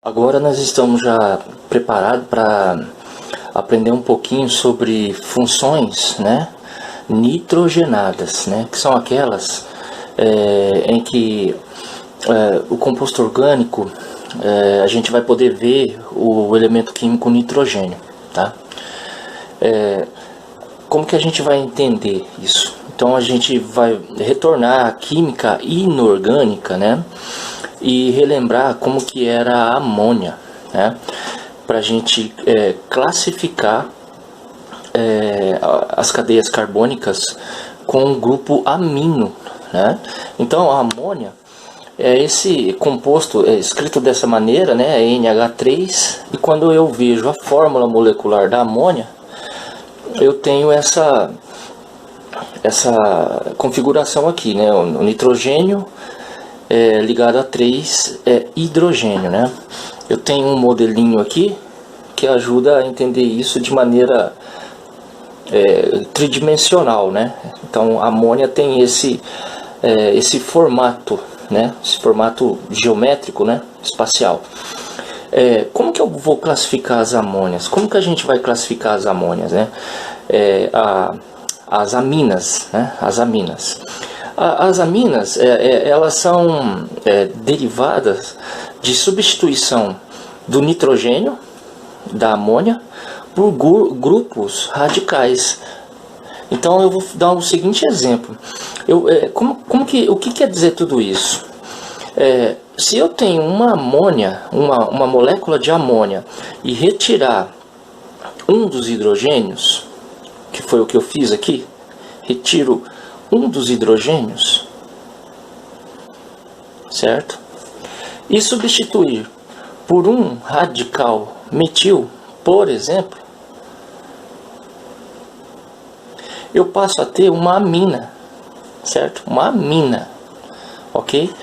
Agora nós estamos já preparados para aprender um pouquinho sobre funções, né, nitrogenadas, né, que são aquelas em que o composto orgânico, a gente vai poder ver o elemento químico nitrogênio, tá? Como que a gente vai entender isso? Então a gente vai retornar à química inorgânica, né? E relembrar como que era a amônia, né? Para a gente classificar as cadeias carbônicas com o grupo amino, né? Então a amônia é esse composto escrito dessa maneira, né? É NH3, e quando eu vejo a fórmula molecular da amônia, eu tenho essa configuração aqui, né? O nitrogênio ligado a 3 hidrogênio, né? Eu tenho um modelinho aqui que ajuda a entender isso de maneira tridimensional, né? Então a amônia tem esse formato, né? Esse formato geométrico, né? Espacial. Como que eu vou classificar as amônias? Como que a gente vai classificar as amônias, né? As aminas, né? As aminas. As aminas, elas são derivadas de substituição do nitrogênio, da amônia, por grupos radicais. Então eu vou dar o seguinte exemplo. O que quer dizer tudo isso? Se eu tenho uma amônia, uma molécula de amônia, e retirar um dos hidrogênios, que foi o que eu fiz aqui, retiro um dos hidrogênios, certo? E substituir por um radical metil, por exemplo, eu passo a ter uma amina, certo? Uma amina, ok?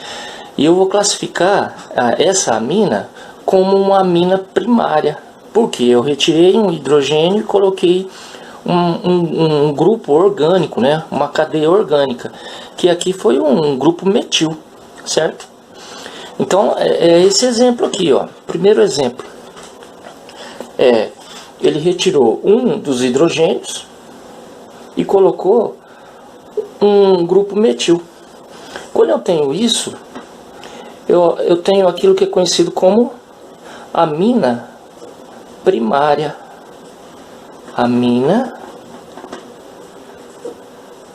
E eu vou classificar essa amina como uma amina primária, porque eu retirei um hidrogênio e coloquei um grupo orgânico, né? Uma cadeia orgânica, que aqui foi um grupo metil, certo? Então é esse exemplo aqui, ó. Primeiro exemplo, ele retirou um dos hidrogênios e colocou um grupo metil. Quando eu tenho isso, eu tenho aquilo que é conhecido como amina primária. Amina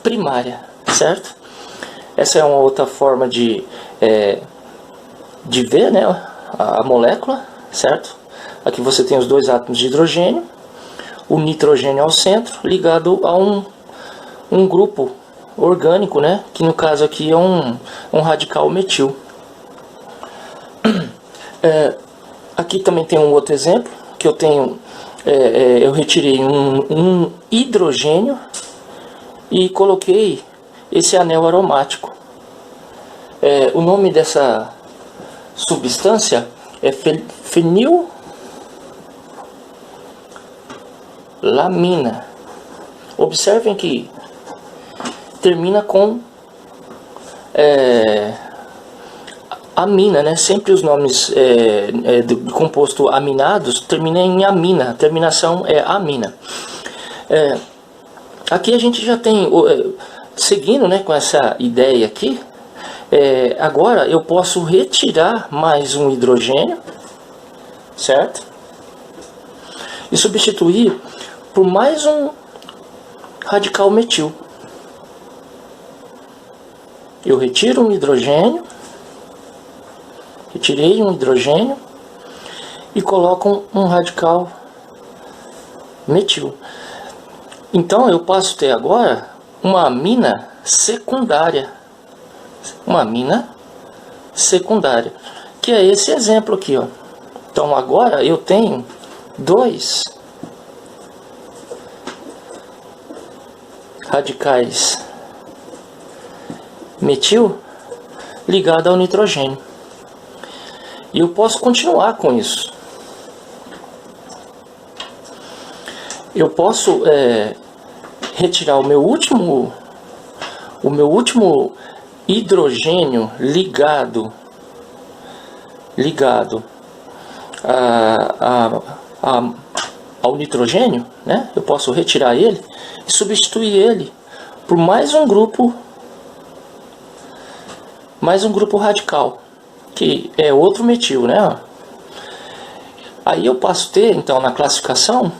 primária, certo? Essa é uma outra forma de ver, né, a molécula, certo? Aqui você tem os dois átomos de hidrogênio, o nitrogênio ao centro, ligado a um grupo orgânico, né? Que no caso aqui é um radical metil. Aqui também tem um outro exemplo, que eu tenho, eu retirei um hidrogênio e coloquei esse anel aromático. O nome dessa substância é fenilamina. Observem que termina com amina, né? Sempre os nomes do composto aminados terminam em amina. A terminação é amina. Aqui a gente já tem, seguindo, né, com essa ideia aqui, agora eu posso retirar mais um hidrogênio, certo? E substituir por mais um radical metil. Eu retiro um hidrogênio, retirei um hidrogênio e coloco um radical metil. Então eu passo a ter agora uma amina secundária. Uma amina secundária, que é esse exemplo aqui, ó. Então agora eu tenho dois radicais metil ligado ao nitrogênio. E eu posso continuar com isso. Eu posso retirar o meu último ligado ao nitrogênio, né? Eu posso retirar ele e substituir ele por mais um grupo radical, que é outro metil, né? Aí eu passo a ter, então, na classificação,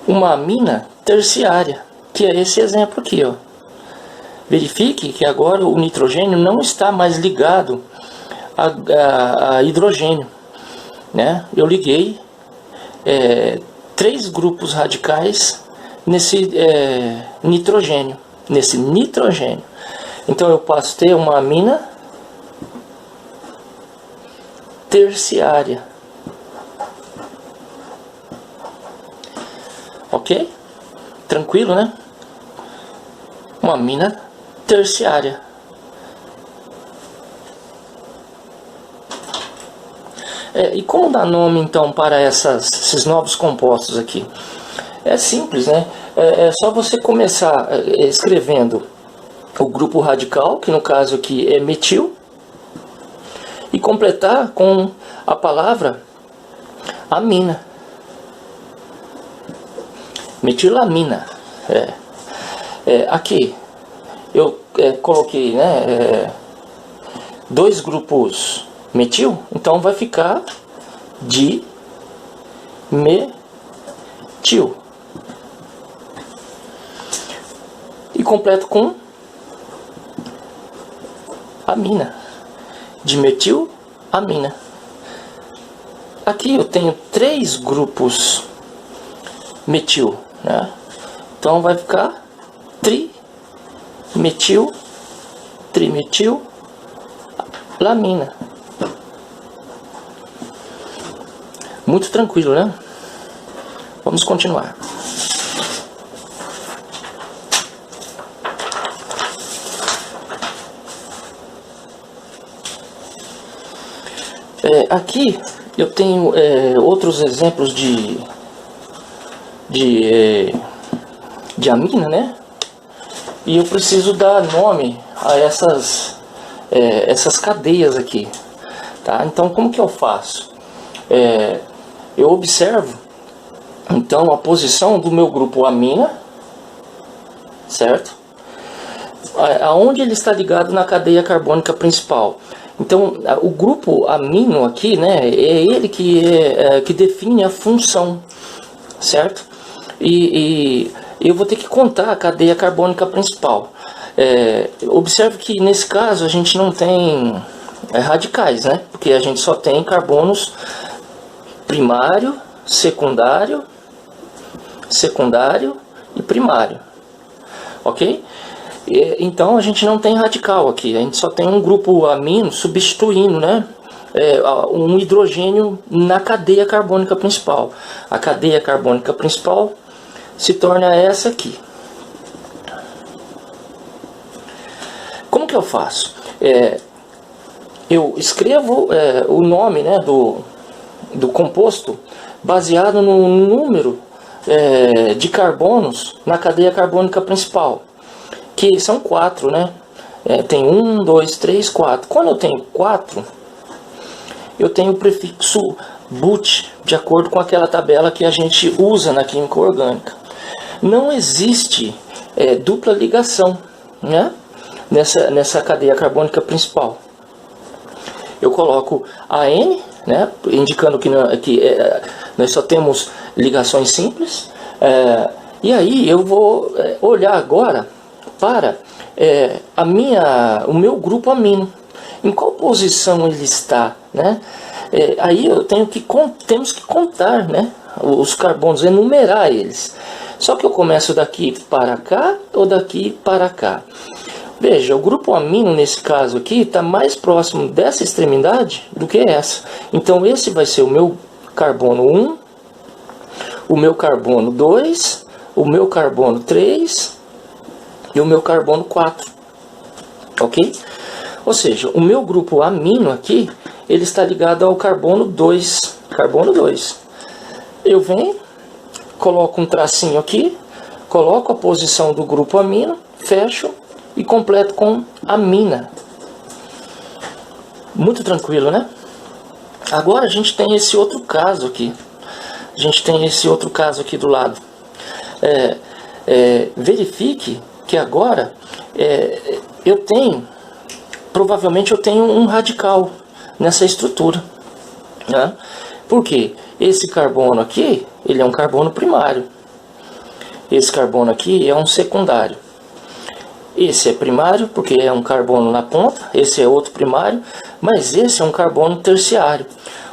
uma amina terciária, que é esse exemplo aqui, ó. Verifique que agora o nitrogênio não está mais ligado a hidrogênio, né? Eu liguei 3 grupos radicais nesse nitrogênio. Então eu passo a ter uma amina terciária. Ok? Tranquilo, né? Uma amina terciária. E como dar nome então para esses novos compostos aqui? É simples, né? É só você começar escrevendo o grupo radical, que no caso aqui é metil, e completar com a palavra amina. Metilamina. Aqui eu coloquei, né, 2 grupos metil, então vai ficar dimetil. E completo com amina. Dimetilamina. Aqui eu tenho 3 grupos metil, né? Então vai ficar trimetilamina. Muito tranquilo, né? Vamos continuar. Aqui eu tenho outros exemplos de amina, né? E eu preciso dar nome a essas cadeias aqui, tá? Então como que eu faço? Eu observo então a posição do meu grupo amina, certo? Aonde ele está ligado na cadeia carbônica principal. Então o grupo amino aqui, né, é ele que define a função, certo? E eu vou ter que contar a cadeia carbônica principal. Observe que nesse caso a gente não tem radicais, né? Porque a gente só tem carbonos primário, secundário e primário. Ok? Então a gente não tem radical aqui. A gente só tem um grupo amino substituindo, né, um hidrogênio na cadeia carbônica principal. A cadeia carbônica principal se torna essa aqui. Como que eu faço? Eu escrevo o nome, né, do composto baseado no número de carbonos na cadeia carbônica principal, que são 4, né? Tem 1, 2, 3, 4. Quando eu tenho 4, eu tenho o prefixo but, de acordo com aquela tabela que a gente usa na química orgânica. Não existe dupla ligação, né, nessa cadeia carbônica principal. Eu coloco AN, né, indicando que nós só temos ligações simples. E aí eu vou olhar agora para o meu grupo amino. Em qual posição ele está, né? Aí eu temos que contar, né, os carbonos, enumerar eles. Só que eu começo daqui para cá ou daqui para cá. Veja, o grupo amino nesse caso aqui está mais próximo dessa extremidade do que essa. Então esse vai ser o meu carbono 1, o meu carbono 2, o meu carbono 3 e o meu carbono 4. Ok? Ou seja, o meu grupo amino aqui, ele está ligado ao carbono 2. Carbono 2. Eu venho, coloco um tracinho aqui, coloco a posição do grupo amino, fecho e completo com amina. Muito tranquilo, né? Agora a gente tem esse outro caso aqui. A gente tem esse outro caso aqui do lado. Verifique que agora provavelmente eu tenho um radical nessa estrutura, né? Porque esse carbono aqui, ele é um carbono primário. Esse carbono aqui é um secundário. Esse é primário, porque é um carbono na ponta. Esse é outro primário, mas esse é um carbono terciário.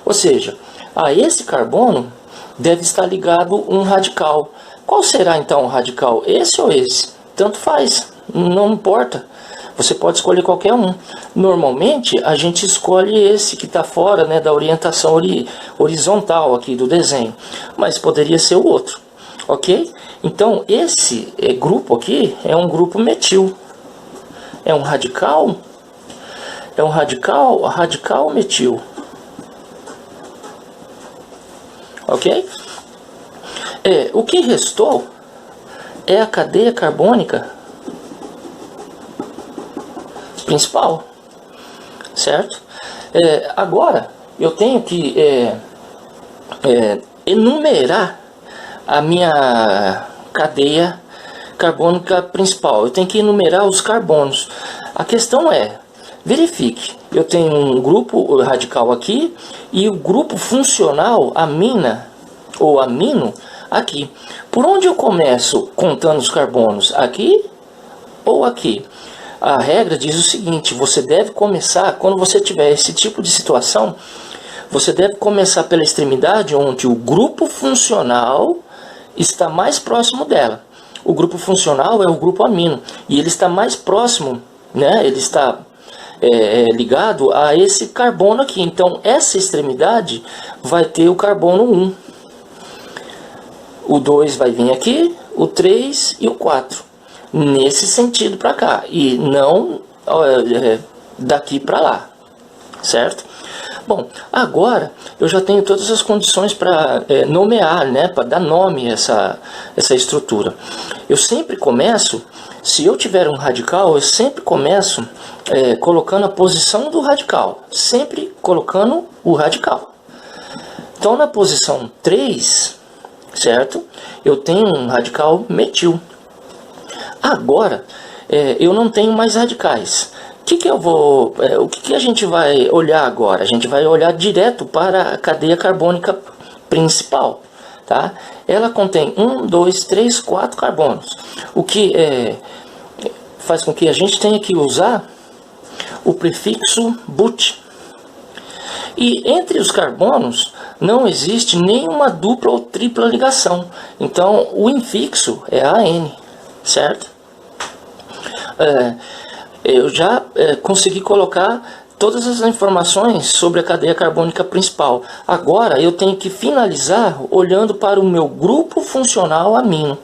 Ou seja, a esse carbono deve estar ligado um radical. Qual será então o radical? Esse ou esse? Tanto faz, não importa. Você pode escolher qualquer um. Normalmente a gente escolhe esse que está fora, né, da orientação horizontal aqui do desenho. Mas poderia ser o outro. Ok? Então esse grupo aqui é um grupo metil. É um radical metil. Ok? O que restou é a cadeia carbônica principal, certo? Agora eu tenho que enumerar a minha cadeia carbônica principal. Eu tenho que enumerar os carbonos. A questão verifique, eu tenho um grupo radical aqui e o grupo funcional amina ou amino aqui. Por onde eu começo contando os carbonos? Aqui ou aqui? A regra diz o seguinte: você deve começar, quando você tiver esse tipo de situação, você deve começar pela extremidade onde o grupo funcional está mais próximo dela. O grupo funcional é o grupo amino e ele está mais próximo, né? Ele está ligado a esse carbono aqui. Então essa extremidade vai ter o carbono 1. O 2 vai vir aqui, o 3 e o 4. Nesse sentido para cá. E não daqui para lá. Certo? Bom, agora eu já tenho todas as condições para nomear, né? Para dar nome a essa estrutura. Eu sempre começo, se eu tiver um radical, eu sempre começo colocando a posição do radical. Sempre colocando o radical. Então na posição 3, certo? Eu tenho um radical metil. Agora, eu não tenho mais radicais. O que a gente vai olhar agora? A gente vai olhar direto para a cadeia carbônica principal. Tá? Ela contém 1, 2, 3, 4 carbonos. O que faz com que a gente tenha que usar o prefixo but. E entre os carbonos não existe nenhuma dupla ou tripla ligação. Então o infixo é AN, certo? Eu já consegui colocar todas as informações sobre a cadeia carbônica principal. Agora eu tenho que finalizar olhando para o meu grupo funcional amino.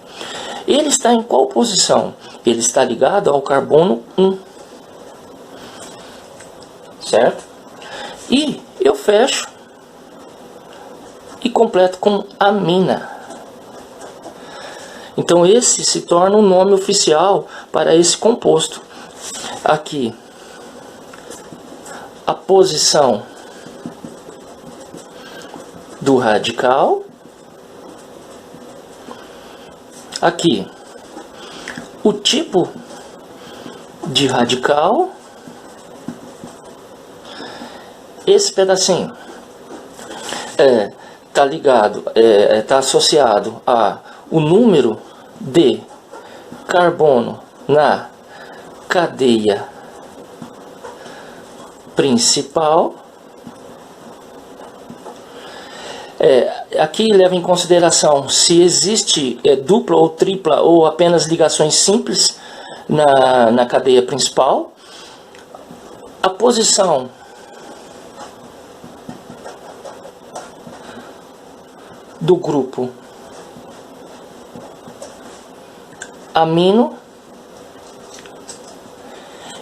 Ele está em qual posição? Ele está ligado ao carbono 1. Certo? E eu fecho e completo com amina. Então esse se torna um nome oficial para esse composto. Aqui, a posição do radical. Aqui, o tipo de radical. Esse pedacinho está ligado, está associado a o número de carbono na cadeia principal. Aqui leva em consideração se existe dupla ou tripla ou apenas ligações simples na cadeia principal. A posição do grupo amino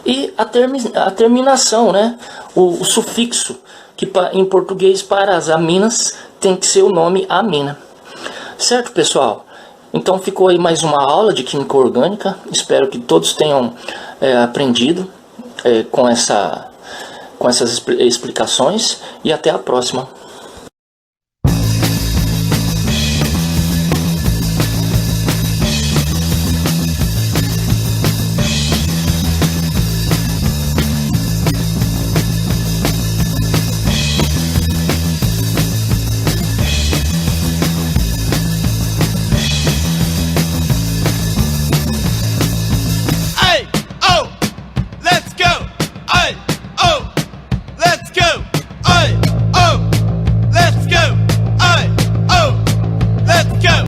e a terminação, né? O sufixo, que em português para as aminas tem que ser o nome amina. Certo, pessoal? Então ficou aí mais uma aula de química orgânica. Espero que todos tenham aprendido com com essas explicações e até a próxima.